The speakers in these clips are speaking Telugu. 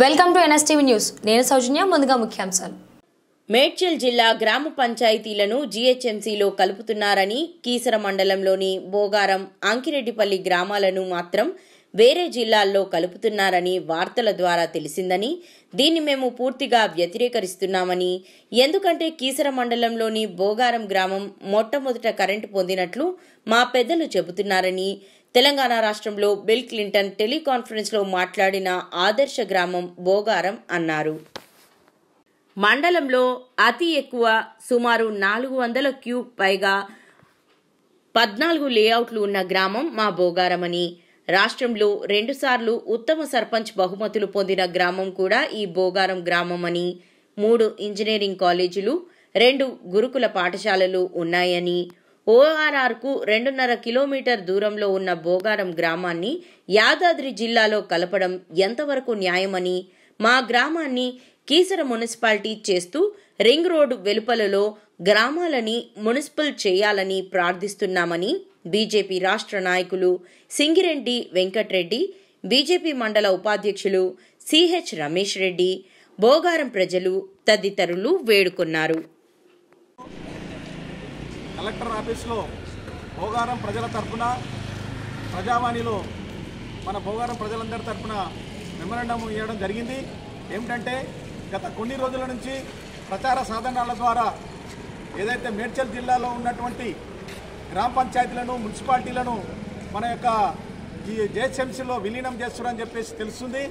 Welcome to NSTV news. నేను సౌజన్య. ముందుగా ముఖ్యాంశాలు. మేడ్చల్ జిల్లా గ్రామ పంచాయతీలను జీహెచ్ఎంసీలో కలుపుతున్నారని, కీసర మండలంలోని బోగారం, అంకిరెడ్డిపల్లి గ్రామాలను మాత్రం వేరే జిల్లాల్లో కలుపుతున్నారని వార్తల ద్వారా తెలిసిందని, దీన్ని మేము పూర్తిగా వ్యతిరేకరిస్తున్నామని, ఎందుకంటే కీసర మండలంలోని బోగారం గ్రామం మొట్టమొదట కరెంటు పొందినట్లు మా పెద్దలు చెబుతున్నారని, తెలంగాణ రాష్ట్రంలో బిల్ క్లింటన్ టెలికాన్ఫరెన్స్లో మాట్లాడిన ఆదర్శ గ్రామం బోగారం అన్నారు. మండలంలో అతి ఎక్కువ సుమారు 400 క్యూబ్ పైగా 14 లేఅవుట్లు ఉన్న గ్రామం మా బోగారమని, రాష్ట్రంలో 2 సార్లు ఉత్తమ సర్పంచ్ బహుమతులు పొందిన గ్రామం కూడా ఈ బోగారం గ్రామమని, 3 ఇంజనీరింగ్ కాలేజీలు, 2 గురుకుల పాఠశాలలు ఉన్నాయని, ఓఆర్ఆర్కు 2.5 కిలోమీటర్ దూరంలో ఉన్న బోగారం గ్రామాన్ని యాదాద్రి జిల్లాలో కలపడం ఎంతవరకు న్యాయమని, మా గ్రామాన్ని కీసర మున్సిపాలిటీ చేస్తూ రింగ్ రోడ్డు వెలుపలలో గ్రామాలని మున్సిపల్ చేయాలని ప్రార్థిస్తున్నామని బీజేపీ రాష్ట్ర నాయకులు సింగిరెడ్డి వెంకట్రెడ్డి, బీజేపీ మండల ఉపాధ్యక్షులు సిహెచ్ రమేష్ రెడ్డి, బోగారం ప్రజలు తదితరులు వేడుకున్నారు. కలెక్టర్ ఆఫీస్లో బోగారం ప్రజల తరఫున, ప్రజావాణిలో మన బోగారం ప్రజలందరి తరఫున మెమరాండం ఇవ్వడం జరిగింది. ఏమిటంటే, గత కొన్ని రోజుల నుంచి ప్రచార సాధనాల ద్వారా ఏదైతే మేడ్చల్ జిల్లాలో ఉన్నటువంటి గ్రామ పంచాయతీలను, మున్సిపాలిటీలను మన యొక్క ఈ జేహెచ్ఎంసీలో విలీనం చేస్తున్నారని చెప్పేసి తెలుస్తుంది.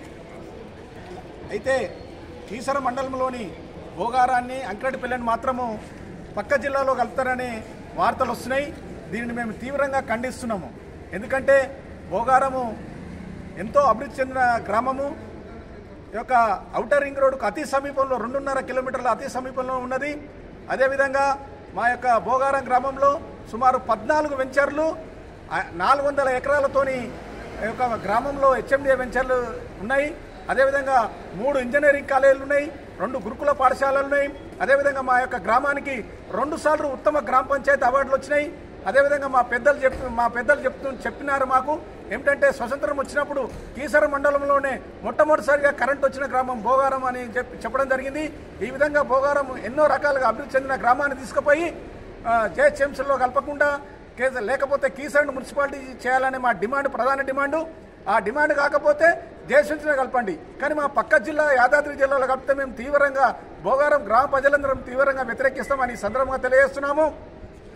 అయితే కీసర మండలంలోని బోగారాన్ని, అంకిరెడ్డిపల్లిని మాత్రము పక్క జిల్లాలో కలుపుతారనే వార్తలు వస్తున్నాయి. దీనిని మేము తీవ్రంగా ఖండిస్తున్నాము. ఎందుకంటే బోగారము ఎంతో అభివృద్ధి చెందిన గ్రామము. ఈ యొక్క ఔటర్ రింగ్ రోడ్డుకు అతి సమీపంలో 2.5 కిలోమీటర్ల అతి సమీపంలో ఉన్నది. అదేవిధంగా మా యొక్క బోగారం గ్రామంలో సుమారు 14 వెంచర్లు, 400 ఎకరాలతోని ఈ యొక్క గ్రామంలో హెచ్ఎండిఏ వెంచర్లు ఉన్నాయి. అదేవిధంగా 3 ఇంజనీరింగ్ కాలేజీలు ఉన్నాయి, 2 గురుకుల పాఠశాలలు ఉన్నాయి. అదేవిధంగా మా యొక్క గ్రామానికి 2 సార్లు ఉత్తమ గ్రామ పంచాయతీ అవార్డులు వచ్చినాయి. అదేవిధంగా మా పెద్దలు చెప్పినారు మాకు ఏమిటంటే, స్వతంత్రం వచ్చినప్పుడు కీసర మండలంలోనే మొట్టమొదటిసారిగా కరెంట్ వచ్చిన గ్రామం బోగారం అని చెప్పడం జరిగింది. ఈ విధంగా బోగారం ఎన్నో రకాలుగా అభివృద్ధి చెందిన గ్రామాన్ని తీసుకుపోయి జేహెచ్ఎంసీలో కలపకుండా, లేకపోతే కీసర మున్సిపాలిటీ చేయాలనే మా డిమాండ్, ప్రధాన డిమాండు. ఆ డిమాండ్ కాకపోతే జేహెచ్ఎంసీలో కలపండి, కానీ మా పక్క జిల్లా యాదాద్రి జిల్లాలో కలిపితే మేము తీవ్రంగా బోగారం గ్రామ ప్రజలందరం తీవ్రంగా వ్యతిరేకిస్తామని సందర్భంగా తెలియజేస్తున్నాము.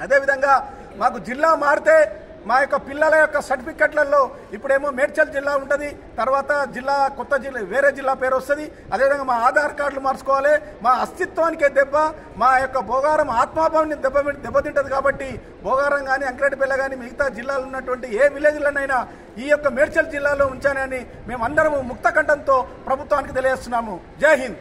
అదేవిధంగా మాకు జిల్లా మారితే మా యొక్క పిల్లల యొక్క సర్టిఫికెట్లలో ఇప్పుడేమో మేడ్చల్ జిల్లా ఉంటుంది, తర్వాత కొత్త జిల్లా వేరే జిల్లా పేరు వస్తుంది. అదేవిధంగా మా ఆధార్ కార్డులు మార్చుకోవాలి. మా అస్తిత్వానికే దెబ్బ, మా యొక్క బోగారం ఆత్మాభావాన్ని దెబ్బతింటది. కాబట్టి బోగారం కానీ, అంకిరెడ్డిపల్లి కానీ, మిగతా జిల్లాలో ఉన్నటువంటి ఏ విలేజ్లనైనా ఈ యొక్క మేడ్చల్ జిల్లాలో ఉంచానని మేమందరము ముక్త కంఠంతో ప్రభుత్వానికి తెలియజేస్తున్నాము. జై హింద్.